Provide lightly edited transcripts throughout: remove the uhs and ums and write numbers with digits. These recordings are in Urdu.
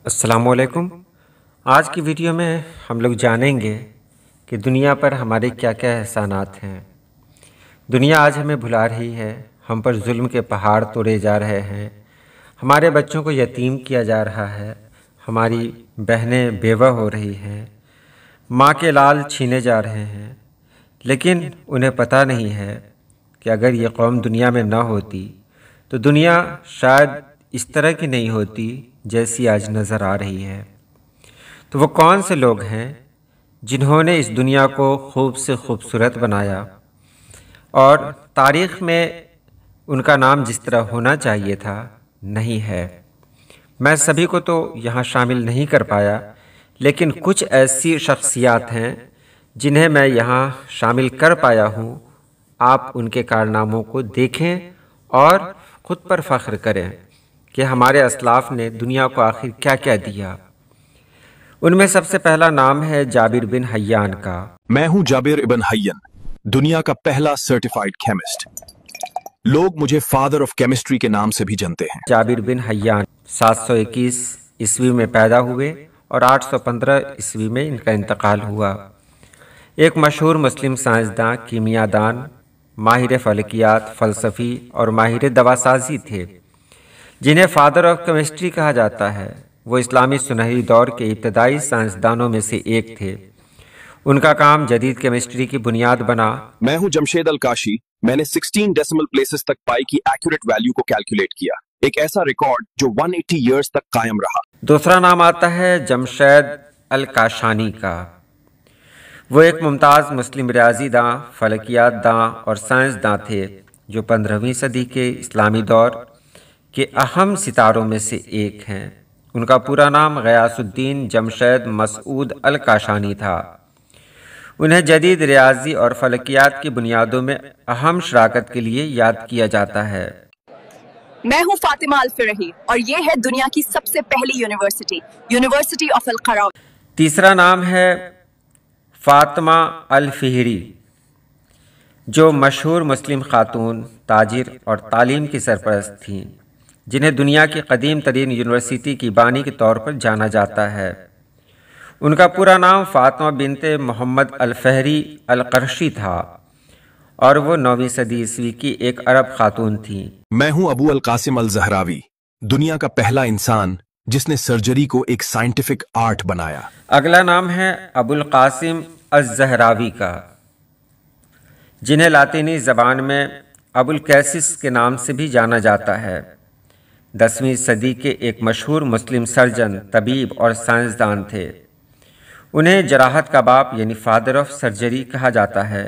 السلام علیکم۔ آج کی ویڈیو میں ہم لوگ جانیں گے کہ دنیا پر ہمارے کیا کیا احسانات ہیں۔ دنیا آج ہمیں بھلا رہی ہے، ہم پر ظلم کے پہاڑ توڑے جا رہے ہیں، ہمارے بچوں کو یتیم کیا جا رہا ہے، ہماری بہنیں بیوہ ہو رہی ہیں، ماں کے لال چھینے جا رہے ہیں، لیکن انہیں پتہ نہیں ہے کہ اگر یہ قوم دنیا میں نہ ہوتی تو دنیا شاید اس طرح کی نہیں ہوتی جیسی آج نظر آ رہی ہے۔ تو وہ کون سے لوگ ہیں جنہوں نے اس دنیا کو خوب سے خوبصورت بنایا اور تاریخ میں ان کا نام جس طرح ہونا چاہیے تھا نہیں ہے۔ میں سبھی کو تو یہاں شامل نہیں کر پایا، لیکن کچھ ایسی شخصیات ہیں جنہیں میں یہاں شامل کر پایا ہوں۔ آپ ان کے کارناموں کو دیکھیں اور خود پر فخر کریں کہ ہمارے اسلاف نے دنیا کو آخر کیا کیا دیا۔ ان میں سب سے پہلا نام ہے جابر بن حیان کا۔ میں ہوں جابر ابن حیان، دنیا کا پہلا سرٹیفائیڈ کیمسٹ۔ لوگ مجھے فادر آف کیمسٹری کے نام سے بھی جانتے ہیں۔ جابر بن حیان 721 عیسوی میں پیدا ہوئے اور 815 عیسوی میں ان کا انتقال ہوا۔ ایک مشہور مسلم سائنسداں، کیمیاء دان، ماہر فلکیات، فلسفی اور ماہر دواسازی تھے، جنہیں فادر آف کیمسٹری کہا جاتا ہے۔ وہ اسلامی سنہری دور کے ابتدائی سائنسدانوں میں سے ایک تھے۔ ان کا کام جدید کیمسٹری کی بنیاد بنا۔ میں ہوں جمشید الکاشی، میں نے 16 ڈیسیمل پلیسز تک پائی کی ایکوریٹ ویلیو کو کیلکولیٹ کیا، ایک ایسا ریکارڈ جو 180 ایئرز تک قائم رہا۔ دوسرا نام آتا ہے جمشید الکاشانی کا۔ وہ ایک ممتاز مسلم ریاضی داں، فلکیات داں اور سائنس داں تھے جو 15ویں صدی کے اسلامی دور کے اہم ستاروں میں سے ایک ہیں۔ ان کا پورا نام غیاث الدین جمشید مسعود الکاشانی تھا۔ انہیں جدید ریاضی اور فلکیات کی بنیادوں میں اہم شراکت کے لیے یاد کیا جاتا ہے۔ میں ہوں فاطمہ الفرحی اور یہ ہے دنیا کی سب سے پہلی یونیورسٹی، یونیورسٹی آف القراء۔ تیسرا نام ہے فاطمہ الفہری، جو مشہور مسلم خاتون، تاجر اور تعلیم کی سرپرست تھیں، جنہیں دنیا کی قدیم ترین یونیورسٹی کی بانی کے طور پر جانا جاتا ہے۔ ان کا پورا نام فاطمہ بنت محمد الفہری القرشی تھا اور وہ 9ویں صدی عیسوی کی ایک عرب خاتون تھیں۔ میں ہوں ابو القاسم الزہراوی، دنیا کا پہلا انسان جس نے سرجری کو ایک سائنٹیفک آرٹ بنایا۔ اگلا نام ہے ابو القاسم الزہراوی کا، جنہیں لاطینی زبان میں ابو القیسس کے نام سے بھی جانا جاتا ہے۔ 10ویں صدی کے ایک مشہور مسلم سرجن، طبیب اور سائنسدان تھے۔ انہیں جراحت کا باپ یعنی فادر آف سرجری کہا جاتا ہے،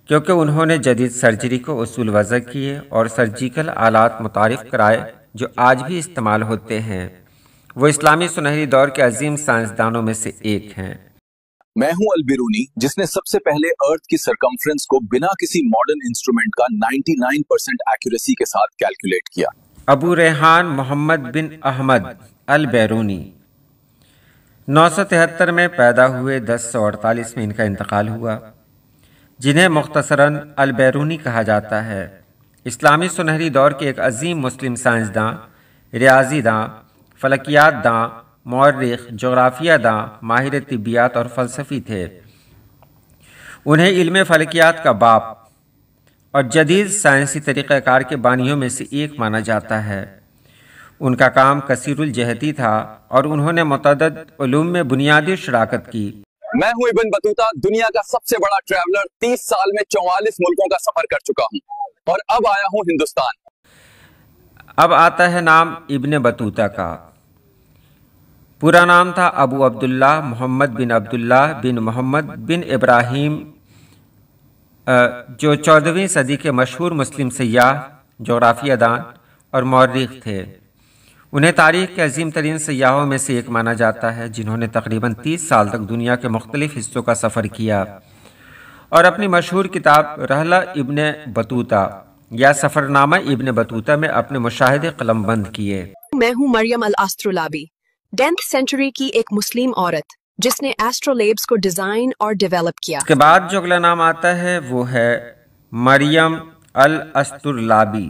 کیونکہ انہوں نے جدید سرجری کو اصول وضع کیے اور سرجیکل آلات متعارف کرائے جو آج بھی استعمال ہوتے ہیں۔ وہ اسلامی سنہری دور کے عظیم سائنسدانوں میں سے ایک ہیں۔ میں ہوں البیرونی، جس نے سب سے پہلے ارتھ کی سرکمفرنس کو بنا کسی ماڈرن انسٹرومنٹ کا 99% ایکوریسی کے ساتھ کیلکولیٹ کیا۔ ابو ریحان محمد بن احمد البیرونی 973 میں پیدا ہوئے، 1048 میں ان کا انتقال ہوا، جنہیں مختصراً البیرونی کہا جاتا ہے۔ اسلامی سنہری دور کے ایک عظیم مسلم سائنسداں، ریاضی داں، فلکیات داں، مورخ، جغرافیہ داں، ماہر طبیات اور فلسفی تھے۔ انہیں علم فلکیات کا باپ اور جدید سائنسی طریقہ کار کے بانیوں میں سے ایک مانا جاتا ہے۔ ان کا کام کثیر الجہتی تھا اور انہوں نے متعدد علوم میں بنیادی شراکت کی۔ میں ہوں ابن بطوطہ، دنیا کا سب سے بڑا ٹریولر، 30 سال میں 44 ملکوں کا سفر کر چکا ہوں اور اب آیا ہوں ہندوستان۔ اب آتا ہے نام ابن بطوطہ کا۔ پورا نام تھا ابو عبداللہ محمد بن عبداللہ بن محمد بن ابراہیم، جو 14ویں صدی کے مشہور مسلم سیاح، جغرافیہ دان اور مورخ تھے۔ انہیں تاریخ کے عظیم ترین سیاحوں میں سے ایک مانا جاتا ہے، جنہوں نے تقریباً 30 سال تک دنیا کے مختلف حصوں کا سفر کیا اور اپنی مشہور کتاب رحلہ ابن بطوطہ یا سفرنامہ ابن بطوطہ میں اپنے مشاہدے قلم بند کیے۔ میں ہوں مریم الاسٹرولابی، 10th سینچری کی ایک مسلم عورت جس نے ایسٹرولیبس کو ڈیزائن اور ڈیولپ کیا۔ اس کے بعد جو اگلا نام آتا ہے وہ ہے مریم الاسٹرلابی،